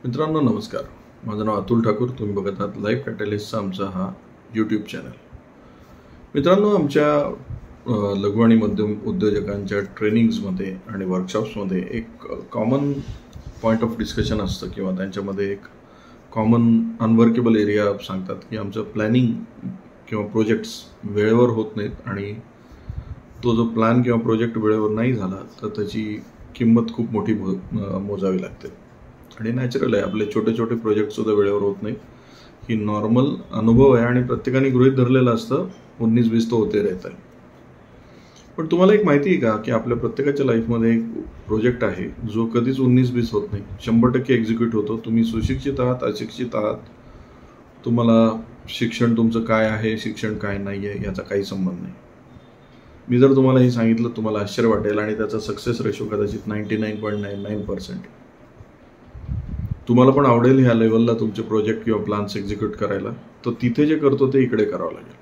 मित्रांनो नमस्कार. माझं नाव अतुल ठाकूर. तुम्ही बघत आहात लाईफ कॅटलिस्टचा आमचा हा यूट्यूब चॅनल. मित्रांनो, आमच्या लघु आणि मध्यम उद्योजकांच्या ट्रेनिंग्समध्ये आणि वर्कशॉप्समध्ये एक कॉमन पॉईंट ऑफ डिस्कशन असतं किंवा त्यांच्यामध्ये एक कॉमन अनवर्केबल एरिया सांगतात की आमचं प्लॅनिंग किंवा प्रोजेक्ट्स वेळेवर होत नाहीत आणि तो जो प्लॅन किंवा प्रोजेक्ट वेळेवर नाही झाला तर त्याची किंमत खूप मोठी मोजावी लागते. आणि नॅचरल आहे, आपले छोटे छोटे प्रोजेक्टसुद्धा वेळेवर होत नाहीत. ही नॉर्मल अनुभव आहे आणि प्रत्येकाने गृहीत धरलेलं असतं 19-20 तो होते राहतं. पण तुम्हाला एक माहिती आहे का की आपल्या प्रत्येकाच्या लाईफमध्ये एक प्रोजेक्ट आहे जो कधीच 19-20 होत नाही, 100% एक्झिक्यूट होतो. तुम्ही सुशिक्षित आहात, अशिक्षित आहात, तुम्हाला शिक्षण तुमचं काय आहे, शिक्षण काय नाही आहे याचा काही संबंध नाही. मी जर तुम्हाला हे सांगितलं तुम्हाला आश्चर्य वाटेल आणि त्याचा सक्सेस रेशो कदाचित 99.99%. तुम्हाला पण आवडेल ह्या लेवलला तुमचे प्रोजेक्ट किंवा प्लॅन्स एक्झिक्यूट करायला. तर तिथे जे करतो ते इकडे करावं लागेल.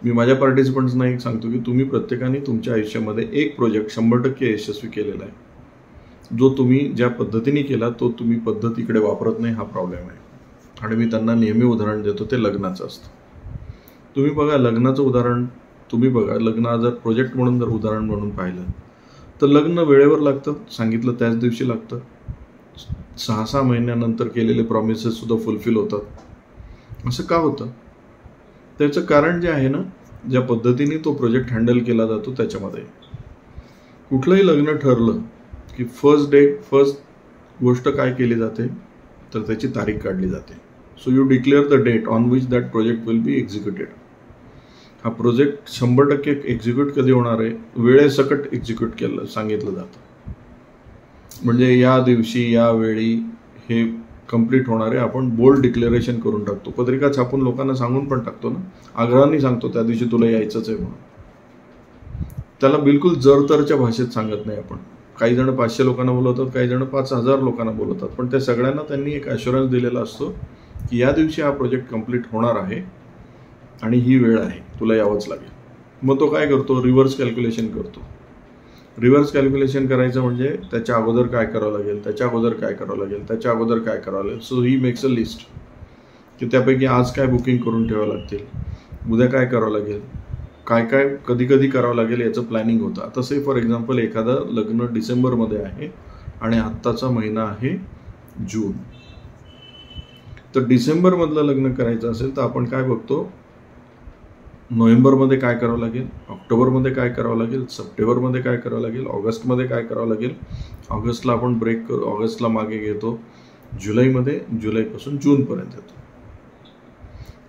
मी माझ्या पार्टिसिपंट्सना एक सांगतो की तुम्ही प्रत्येकाने तुमच्या आयुष्यामध्ये एक प्रोजेक्ट 100% यशस्वी केलेला आहे. जो तुम्ही ज्या पद्धतीने केला तो तुम्ही पद्धत इकडे वापरत नाही, हा प्रॉब्लेम आहे. आणि मी त्यांना नेहमी उदाहरण देतो ते लग्नाचं असतं. तुम्ही बघा लग्नाचं उदाहरण, लग्न जर प्रोजेक्ट म्हणून जर उदाहरण म्हणून पाहिलं तर लग्न वेळेवर लागतं, सांगितलं त्याच दिवशी लागतं. 6-6 महिन्यानंतर केलेले प्रॉमिसेस सुद्धा फुलफिल होतात. असं का होतं? त्याचं कारण जे आहे ना, ज्या पद्धतीने तो प्रोजेक्ट हँडल केला जातो त्याच्यामध्ये. कुठलंही लग्न ठरलं की फर्स्ट गोष्ट काय केली जाते तर त्याची तारीख काढली जाते. So you declare the date on which that project will be executed. हा प्रोजेक्ट 100% एक्झिक्यूट कधी होणार आहे, वेळेसकट एक्झिक्यूट सांगितलं जातं. म्हणजे या दिवशी या वेळी हे कंप्लीट होणार आहे. आपण बोल्ड डिक्लेरेशन करून टाकतो, पत्रिका छापून लोकांना सांगून पण टाकतो ना, आग्रहाने सांगतो त्या दिवशी तुला यायचंच आहे म्हणून. त्याला बिलकुल जरतरच्या भाषेत सांगत नाही आपण. काही जण 500 लोकांना बोलवतात, काही जण 5000 लोकांना बोलवतात, पण त्या सगळ्यांना त्यांनी एक ॲश्युरन्स दिलेला असतो की या दिवशी हा प्रोजेक्ट कंप्लीट होणार आहे आणि ही वेळ आहे, तुला यावंच लागेल. मग तो काय करतो, रिव्हर्स कॅल्क्युलेशन करतो. रिव्हर्स कॅल्क्युलेशन करायचं म्हणजे त्याच्या अगोदर काय करावं लागेल, त्याच्या अगोदर काय करावं लागेल, त्याच्या अगोदर काय करावं लागेल. So he makes a list की त्यापैकी आज काय बुकिंग करून ठेवावं लागतील, उद्या काय करावं लागेल, काय काय कधी कधी करावं लागेल याचं प्लॅनिंग होतं. आता से फॉर एक्झाम्पल एखादं लग्न डिसेंबरमध्ये आहे आणि आत्ताचा महिना आहे जून. तर डिसेंबरमधलं लग्न करायचं असेल तर आपण काय बघतो, नोव्हेंबरमध्ये काय करावं लागेल, ऑक्टोबरमध्ये काय करावं लागेल, सप्टेंबरमध्ये काय करावं लागेल, ऑगस्टमध्ये काय करावं लागेल. ऑगस्टला आपण ब्रेक करू, ऑगस्टला मागे घेतो, जुलैमध्ये, जुलैपासून जूनपर्यंत येतो.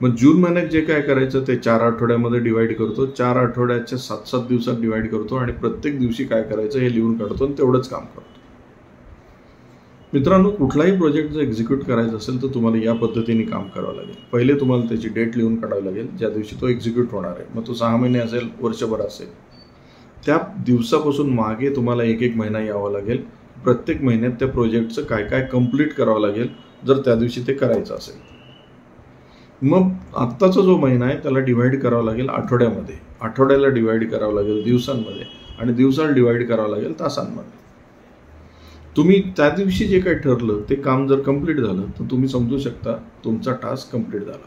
मग जून महिन्यात जे काय करायचं ते 4 आठवड्यामध्ये डिवाईड करतो, 4 आठवड्याच्या 7-7 दिवसात डिवाईड करतो आणि प्रत्येक दिवशी काय करायचं हे लिहून काढतो आणि तेवढंच काम करतो. मित्रांनो, कुठलाही प्रोजेक्ट जर एक्झिक्यूट करायचा असेल तर तुम्हाला या पद्धतीने काम करावं लागेल. पहिले तुम्हाला त्याची डेट लिहून काढावी लागेल ज्या दिवशी तो एक्झिक्यूट होणार आहे. मग तो 6 महिने असेल, वर्षभर असेल, त्या दिवसापासून मागे तुम्हाला एक महिना यावा लागेल. प्रत्येक महिन्यात त्या प्रोजेक्टचं काय काय कंप्लीट करावं लागेल जर त्या दिवशी ते करायचं असेल. मग आत्ताचा जो महिना आहे त्याला डिवाईड करावं लागेल आठवड्यामध्ये, आठवड्याला डिवाईड करावं लागेल दिवसांमध्ये आणि दिवसाला डिवाईड करावं लागेल तासांमध्ये. तुम्ही त्या दिवशी जे काही ठरलं ते काम जर कंप्लीट झालं तर तुम्ही समजू शकता तुमचा टास्क कंप्लीट झाला.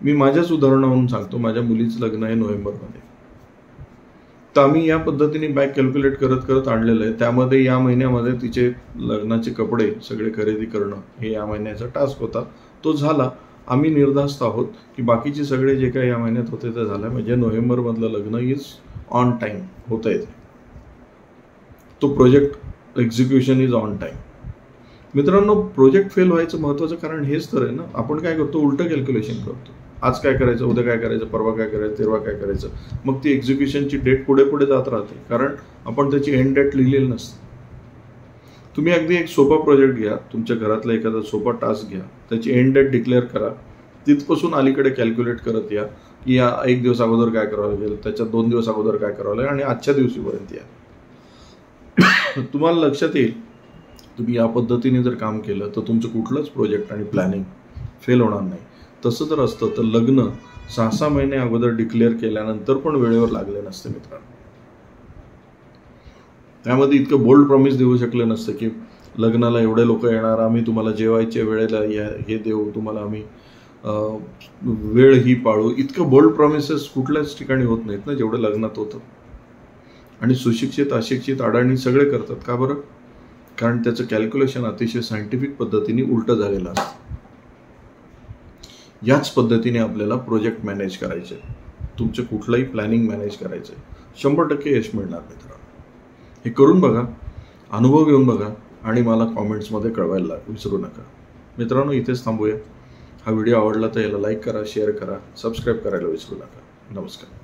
मी माझ्याच उदाहरणावरून सांगतो. माझ्या मुलीचं लग्न आहे नोव्हेंबरमध्ये. तर आम्ही या पद्धतीने बॅक कॅल्क्युलेट करत करत आणलेलं आहे. त्यामध्ये या महिन्यामध्ये तिचे लग्नाचे कपडे सगळे खरेदी करणं हे या महिन्याचा टास्क होता, तो झाला. आम्ही निर्धास्त आहोत की बाकीचे सगळे जे काही या महिन्यात होते ते झालं. म्हणजे नोव्हेंबरमधलं लग्न इज ऑन टाईम होतं आहे. तो project execution is on time. मित्रांनो, प्रोजेक्ट फेल व्हायचं महत्त्वाचं कारण हेच तर आहे ना. आपण काय करतो, उलटं कॅल्क्युलेशन करतो. आज काय करायचं, उद्या काय करायचं, परवा काय करायचं, तेरवा काय करायचं. मग ती एक्झिक्युशनची डेट पुढे पुढे जात राहते कारण आपण त्याची एंड डेट लिहिलेली नसते. तुम्ही अगदी एक सोपा प्रोजेक्ट घ्या, तुमच्या घरातला एखादा सोपा टास्क घ्या, त्याची एंड डेट डिक्लेअर करा, तिथपासून अलीकडे कॅल्क्युलेट करत या की या 1 दिवस अगोदर काय करावं लागेल, त्याच्या 2 दिवस अगोदर काय करावं लागेल आणि आजच्या दिवशीपर्यंत या. तुम्हाला लक्षात येईल तुम्ही या पद्धतीने जर काम केलं तर तुमचं कुठलंच प्रोजेक्ट आणि प्लॅनिंग फेल होणार नाही. तसं जर असतं तर लग्न 6-6 महिने अगोदर डिक्लेअर केल्यानंतर पण वेळेवर लागले नसते मित्रांनो. त्यामध्ये इतकं बोल्ड प्रॉमिस देऊ शकलं नसतं की लग्नाला एवढे लोक येणार, आम्ही तुम्हाला जेवायच्या वेळेला हे देऊ, तुम्हाला आम्ही वेळ ही पाळू, इतकं बोल्ड प्रॉमिसेस कुठल्याच ठिकाणी होत नाहीत ना जेवढं लग्नात होतं. आणि सुशिक्षित अशिक्षित अडाणी सगळे करतात. का बरं? कारण त्याचं कॅल्क्युलेशन अतिशय सायंटिफिक पद्धतीने उलटं झालेलं असतं. याच पद्धतीने आपल्याला प्रोजेक्ट मॅनेज करायचे, तुमचं कुठलंही प्लॅनिंग मॅनेज करायचं, 100% यश मिळणार मित्रांनो. हे करून बघा, अनुभव घेऊन बघा आणि मला कॉमेंट्समध्ये कळवायला विसरू नका. मित्रांनो, इथेच थांबूया. हा व्हिडिओ आवडला तर याला लाईक करा, शेअर करा, सबस्क्राईब करायला विसरू नका. नमस्कार.